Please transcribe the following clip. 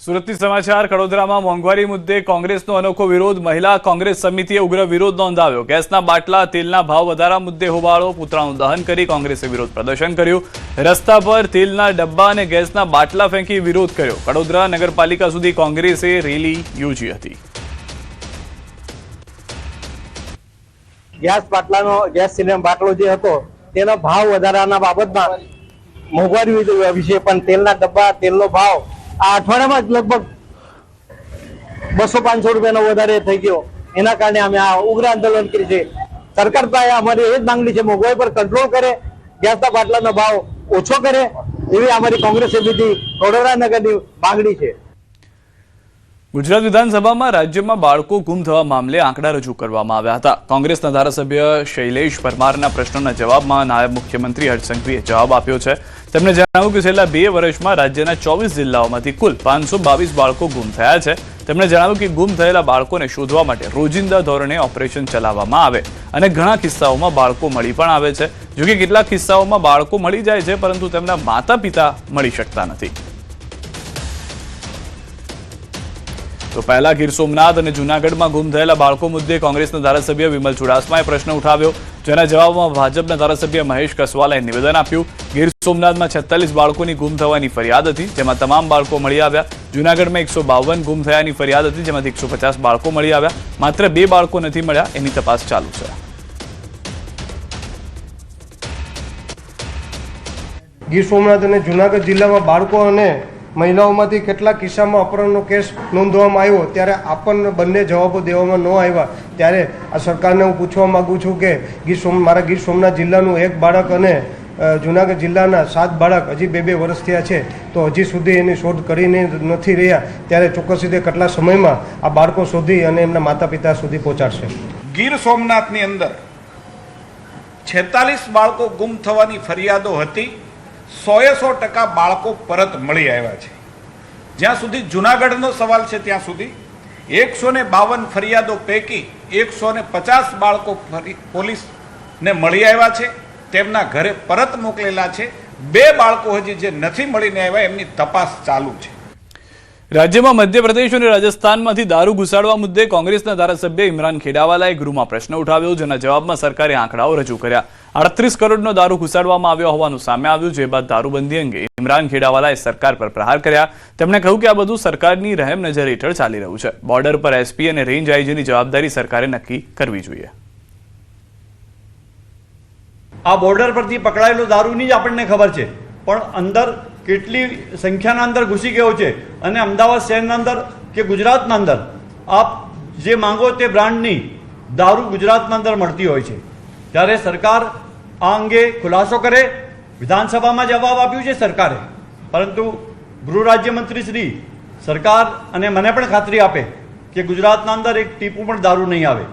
સુરતથી સમાચાર કડોદરામાં મોંઘવારી મુદ્દે કોંગ્રેસનો અનોખો વિરોધ મહિલા કોંગ્રેસ સમિતિએ ઉગ્ર વિરોધ નોંધાવ્યો ગેસના બાટલા તેલના ભાવ વધારા મુદ્દે હોબાળો પુતળાનું દહન કરી કોંગ્રેસે વિરોધ પ્રદર્શન કર્યું રસ્તા પર તેલના ડબ્બા અને ગેસના બાટલા ફેંકી વિરોધ કર્યો કડોદરા નગરપાલિકા સુધી કોંગ્રેસે રેલી યોજી હતી ગેસ સિલિન્ડર બાટલો જે હતો તેનો ભાવ વધારાના બાબતમાં મોંઘવારી વિશે પણ તેલના ડબ્બા તેલનો ભાવ આ અઠવાડિયામાં જ લગભગ 200-500 રૂપિયાનો વધારે થઈ ગયો એના કારણે અમે આ ઉગ્ર આંદોલન કરી છે સરકાર પાસે અમારી એ જ માંગણી છે મોંઘવારી પર કંટ્રોલ કરે ગેસના બાટલાનો ભાવ ઓછો કરે એવી અમારી કોંગ્રેસ સમિતિ વડોદરા નગરની માંગણી છે। ગુજરાત વિધાનસભામાં રાજ્યમાં બાળકો ગુમ થવા મામલે આંકડા રજૂ કરવામાં આવ્યા હતા કોંગ્રેસના ધારાસભ્ય શૈલેષ પરમારના પ્રશ્નોના જવાબમાં નાયબ મુખ્યમંત્રી હર્ષ સંઘવીએ જવાબ આપ્યો છે તેમણે જણાવ્યું કે છેલ્લા 2 વર્ષમાં રાજ્યના 24 જિલ્લાઓમાંથી કુલ 522 બાળકો ગુમ થયા છે તેમણે જણાવ્યું કે ગુમ થયેલા બાળકોને શોધવા માટે રોજિંદા ધોરણે ઓપરેશન ચલાવવામાં આવે અને ઘણા કિસ્સાઓમાં બાળકો મળી પણ આવે છે જોકે કેટલાક કિસ્સાઓમાં બાળકો મળી જાય છે પરંતુ તેમના માતા પિતા મળી શકતા નથી તો પહેલા ગીર સોમનાથ અને જૂનાગઢમાં ગુમ થયેલા બાળકો મુદ્દે કોંગ્રેસના ધારાસભ્ય વિમલ ચુડાસમાએ પ્રશ્ન ઉઠાવ્યો જેના જવાબમાં ભાજપના ધારાસભ્ય મહેશ કસવાલાએ નિવેદન આપ્યું ગીર સોમનાથમાં 46 બાળકોની ગુમ થવાની ફરિયાદ હતી જેમાં તમામ બાળકો મળી આવ્યા જૂનાગઢમાં 152 ગુમ થયાની ફરિયાદ હતી જેમાંથી 150 બાળકો મળી આવ્યા માત્ર 2 બાળકો નથી મળ્યા એની તપાસ ચાલુ છે ગીર સોમનાથ અને જૂનાગઢ જિલ્લામાં બાળકો અને મહિલાઓમાંથી કેટલાક કિસ્સામાં અપહરણનો કેસ નોંધવામાં આવ્યો ત્યારે આપણને બંને જવાબો દેવામાં ન આવ્યા ત્યારે આ સરકારને હું પૂછવા માગું છું કે મારા ગીર સોમનાથ જિલ્લાનું 1 બાળક અને જૂનાગઢ જિલ્લાના 7 બાળક હજી 2 વર્ષ થયા છે તો હજી સુધી એની શોધ કરીને નથી રહ્યા ત્યારે ચોક્કસ રીતે કેટલા સમયમાં આ બાળકો શોધી અને એમના માતા પિતા સુધી પહોંચાડશે। ગીર સોમનાથની અંદર 46 બાળકો ગુમ થવાની ફરિયાદો હતી 100% બાળકો પરત મળી આવ્યા છે જ્યાં સુધી જૂનાગઢનો સવાલ છે ત્યાં સુધી 152 ફરિયાદો પૈકી 150 બાળકો પોલીસને મળી આવ્યા છે તેમના ઘરે પરત મોકલેલા છે 2 બાળકો હજી જે નથી મળીને આવ્યા એમની તપાસ ચાલુ છે રાજ્યમાં મધ્યપ્રદેશ અને રાજસ્થાનમાંથી દારૂ ઘુસાડવા મુદ્દે કોંગ્રેસના ધારાસભ્ય ઇમરાન ખેડાવાલાએ ગૃહમાં પ્રશ્ન ઉઠાવ્યો જેના જવાબમાં સરકારે આંકડાઓ રજૂ કર્યા 38 કરોડનો દારૂ ઘુસાડવામાં આવ્યો હોવાનું સામે આવ્યું જે બાદ દારૂબંધી અંગે ઇમરાન ખેડાવાલાએ સરકાર પર પ્રહાર કર્યા તેમણે કહ્યું કે આ બધું સરકારની રહેમ નજર હેઠળ ચાલી રહ્યું છે બોર્ડર પર એસપી અને રેન્જ આઈજીની જવાબદારી સરકારે નક્કી કરવી જોઈએ। આ બોર્ડર પરથી પકડાયેલો દારૂની જ આપણને ખબર છે પણ અંદર કેટલી સંખ્યાના અંદર ઘૂસી ગયો છે અને અમદાવાદ શહેરના અંદર કે ગુજરાતના અંદર આપ જે માંગો તે બ્રાન્ડની દારૂ ગુજરાતના અંદર મળતી હોય છે ત્યારે સરકાર આ અંગે ખુલાસો કરે વિધાનસભામાં જવાબ આપ્યું છે સરકારે પરંતુ ગૃહ રાજ્યમંત્રી શ્રી સરકાર અને મને પણ ખાતરી આપે કે ગુજરાતના અંદર એક ટીપું પણ દારૂ નહીં આવે।